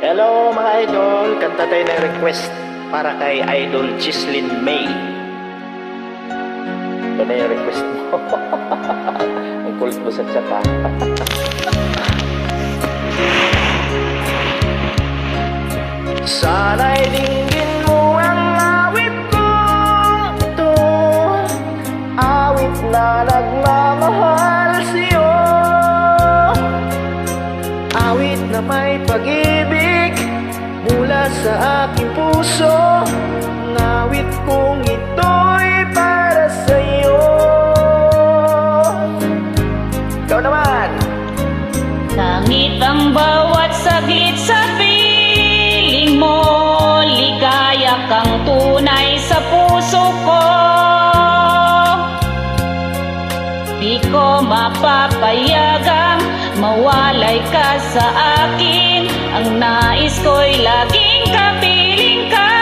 Hello mga idol, kanta tayo ng request para kay Idol Gislyn May. Ito na yung request mo. Ang kulit mo sa chat ha. Sana'y dinggin mo ang awit ko. Ito, awit na nagmamahal sa'yo. Awit na may pag-ibig mula sa aking puso. Ang awit kong ito'y para sa'yo. Ikaw naman. Langit ang bawat saglit sa piling mo, ligaya kang tunay sa puso ko. Di ko mapapayagang mawalay ka sa akin. Ang nais ko'y laging kapiling ka.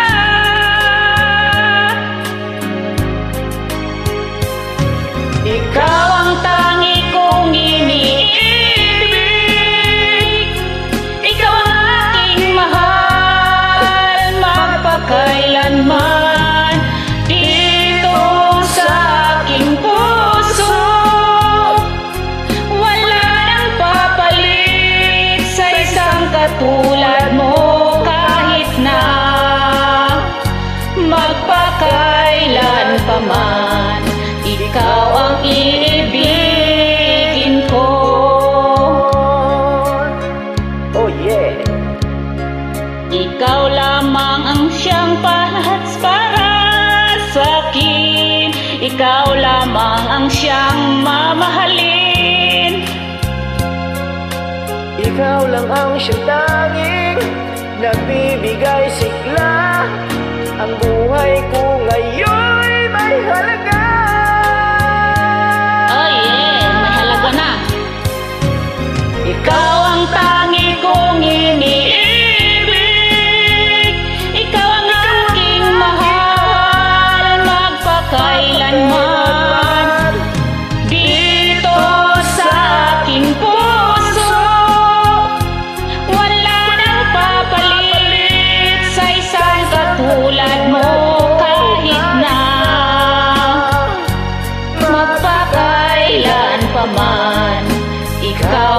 Ikaw ang tangi kong iniibig. Ikaw ang aking mahal, magpakailanman. Dito sa aking puso, wala nang papalit sa isang katulad mo. Kahit na magpakailan pa man, ikaw ang iibigin ko. Oh yeah. Ikaw lamang ang siyang palas para sa'kin. Ikaw lamang ang siyang mamahalin. Ikaw lang ang siyang tanging nagbibigay sigla. Ang buhay ko ngayon'y may halaga. Oh yeah, may halaga na. Ikaw ang tangi kong iniibig. Ikaw ang aking mahal, magpakailanman. Dito sa aking puso, wala nang papalit sa isang katulad mo. Kahit na magpakailan pa man, ikaw